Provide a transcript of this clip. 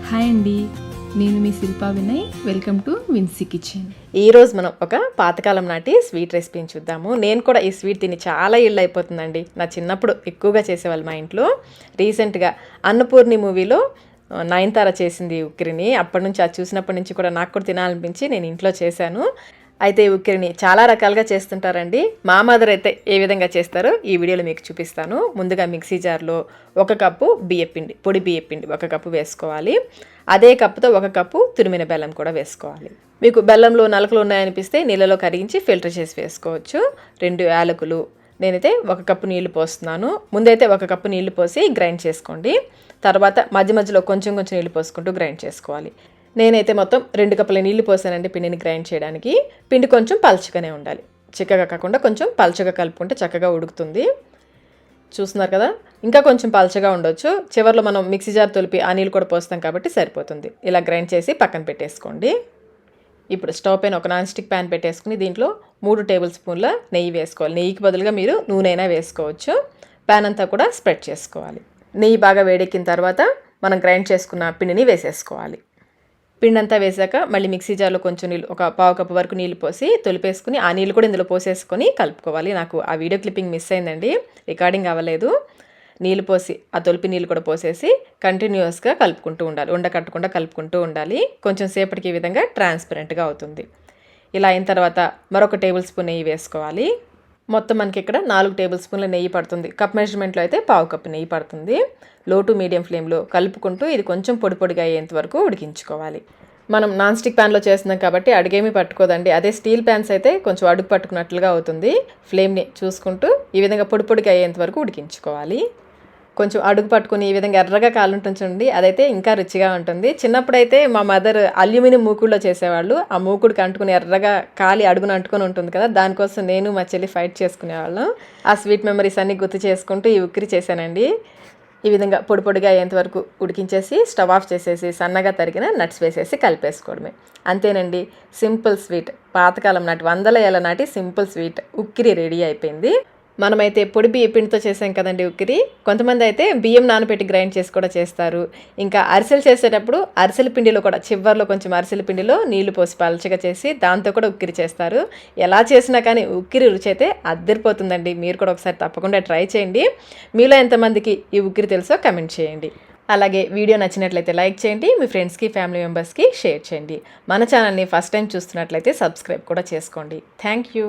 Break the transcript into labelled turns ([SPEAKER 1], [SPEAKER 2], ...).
[SPEAKER 1] Hi అండి, నేను మీ Shilpa Vinay. Welcome to Vinsy kitchen.
[SPEAKER 2] ఈరోజు మనం ఒక పాతకాలం నాటి స్వీట్ రెసిపీని చూద్దాము. నేను కూడా ఈ స్వీట్ తిని చాలా ఏళ్ళు అయిపోతుందండి. నా చిన్నప్పుడు ఎక్కువగా చేసేవాళ్ళు మా ఇంట్లో. రీసెంట్గా అన్నపూర్ణి మూవీలో నయనతార చేసింది ఉక్కిరిని. అప్పటి నుంచి అది చూసినప్పటి నుంచి కూడా నాకు కూడా తినాలనిపించి నేను ఇంట్లో చేశాను. అయితే ఈ ఉక్కిరిని చాలా రకాలుగా చేస్తుంటారండి. మా మదర్ అయితే ఏ విధంగా చేస్తారో ఈ వీడియోలో మీకు చూపిస్తాను. ముందుగా మిక్సీ జార్లో 1 కప్పు బియ్యపిండి, పొడి బియ్యపిండి 1 కప్పు వేసుకోవాలి. అదే కప్పుతో 1 కప్పు తురిమిన బెల్లం కూడా వేసుకోవాలి. మీకు బెల్లంలో నలకలు ఉన్నాయనిపిస్తే నీళ్ళలో కరిగించి ఫిల్టర్ చేసి వేసుకోవచ్చు. 2 యాలకులు. నేనైతే 1 కప్పు నీళ్లు పోస్తున్నాను. ముందైతే 1 కప్పు నీళ్లు పోసి గ్రైండ్ చేసుకోండి. తర్వాత మధ్య మధ్యలో కొంచెం కొంచెం నీళ్లు పోసుకుంటూ గ్రైండ్ చేసుకోవాలి. నేనైతే మొత్తం 2 కప్పుల నీళ్లు పోసానండి పిండిని గ్రైండ్ చేయడానికి. పిండి కొంచెం పల్చగానే ఉండాలి, చిక్కగా కాకుండా కొంచెం పల్చగా కలుపుకుంటే చక్కగా ఉడుకుతుంది. చూస్తున్నారు కదా, ఇంకా కొంచెం పల్చగా ఉండొచ్చు. చివరిలో మనం మిక్సీ జార్ తొలిపి ఆ నీళ్ళు కూడా పోస్తాం కాబట్టి సరిపోతుంది. ఇలా గ్రైండ్ చేసి పక్కన పెట్టేసుకోండి. ఇప్పుడు స్టవ్ పైన ఒక నాన్ స్టిక్ ప్యాన్ పెట్టేసుకుని దీంట్లో 3 టేబుల్ స్పూన్ల నెయ్యి వేసుకోవాలి. నెయ్యికి బదులుగా మీరు నూనె అయినా వేసుకోవచ్చు. ప్యాన్ అంతా కూడా స్ప్రెడ్ చేసుకోవాలి. నెయ్యి బాగా వేడెక్కిన తర్వాత మనం గ్రైండ్ చేసుకున్న పిండిని వేసేసుకోవాలి. పిండి అంతా వేసాక మళ్ళీ మిక్సీ జార్లో కొంచెం నీళ్ళు, ఒక 1/2 కప్పు వరకు నీళ్ళు పోసి తొలిపేసుకుని ఆ నీళ్ళు కూడా ఇందులో పోసేసుకొని కలుపుకోవాలి. నాకు ఆ వీడియో క్లిప్పింగ్ మిస్ అయిందండి, రికార్డింగ్ అవ్వలేదు. నీళ్ళు పోసి ఆ తొలిపి నీళ్ళు కూడా పోసేసి కంటిన్యూస్గా కలుపుకుంటూ ఉండాలి. ఉండకట్టకుండా కలుపుకుంటూ ఉండాలి. కొంచెం సేపటికి ఈ విధంగా ట్రాన్స్పరెంట్గా అవుతుంది. ఇలా అయిన తర్వాత మరొక టేబుల్ స్పూన్ నెయ్యి వేసుకోవాలి. మొత్తం మనకి ఇక్కడ 4 టేబుల్ స్పూన్ల నెయ్యి పడుతుంది. కప్ మెజర్మెంట్లో అయితే 1/2 కప్పు నెయ్యి పడుతుంది. లో టు మీడియం ఫ్లేమ్లో కలుపుకుంటూ ఇది కొంచెం పొడి పొడిగా అయ్యేంత వరకు ఉడికించుకోవాలి. మనం నాన్ స్టిక్ ప్యాన్లో చేస్తున్నాం కాబట్టి అడుగేమీ పట్టుకోదండి. అదే స్టీల్ ప్యాన్స్ అయితే కొంచెం అడుగు పట్టుకున్నట్లుగా అవుతుంది. ఫ్లేమ్ని చూసుకుంటూ ఈ విధంగా పొడి పొడిగా అయ్యేంత వరకు ఉడికించుకోవాలి. కొంచెం అడుగు పట్టుకుని ఈ విధంగా ఎర్రగా కాలుంటుంది చూడండి, అదైతే ఇంకా రుచిగా ఉంటుంది. చిన్నప్పుడైతే మా మదర్ అల్యూమినియం మూకుడులో చేసేవాళ్ళు. ఆ మూకుడికి అంటుకుని ఎర్రగా కాలి అడుగును అంటుకొని ఉంటుంది కదా, దానికోసం నేను మా చెల్లి ఫైట్ చేసుకునేవాళ్ళం. ఆ స్వీట్ మెమరీస్ అన్నీ గుర్తు చేసుకుంటూ ఈ ఉక్కిరి చేశానండి. ఈ విధంగా పొడి పొడిగా అయ్యేంత వరకు ఉడికించేసి స్టవ్ ఆఫ్ చేసేసి సన్నగా తరిగిన నట్స్ వేసేసి కలిపేసుకోవడమే. అంతేనండి, సింపుల్ స్వీట్, పాతకాలం నాటి 100 ఏళ్ల నాటి సింపుల్ స్వీట్ ఉక్కిరి రెడీ అయిపోయింది. మనమైతే పొడి బియ్య పిండితో చేసాం కదండి ఉక్కిరి. కొంతమంది అయితే బియ్యం నానబెట్టి గ్రైండ్ చేసి కూడా చేస్తారు. ఇంకా అరిసెలు చేసేటప్పుడు అరిసెల పిండిలో కూడా చివర్లో కొంచెం అరిసెల పిండిలో నీళ్లు పోసి పలచగా చేసి దాంతో కూడా ఉక్కిరి చేస్తారు. ఎలా చేసినా కానీ ఉక్కిరి రుచి అయితే అద్దరిపోతుందండి. మీరు కూడా ఒకసారి తప్పకుండా ట్రై చేయండి. మీలో ఎంతమందికి ఈ ఉక్కిరి తెలుసో కమెంట్ చేయండి. అలాగే వీడియో నచ్చినట్లయితే లైక్ చేయండి. మీ ఫ్రెండ్స్కి, ఫ్యామిలీ మెంబర్స్కి షేర్ చేయండి. మన ఛానల్ని ఫస్ట్ టైం చూస్తున్నట్లయితే సబ్స్క్రైబ్ కూడా చేసుకోండి. Thank you.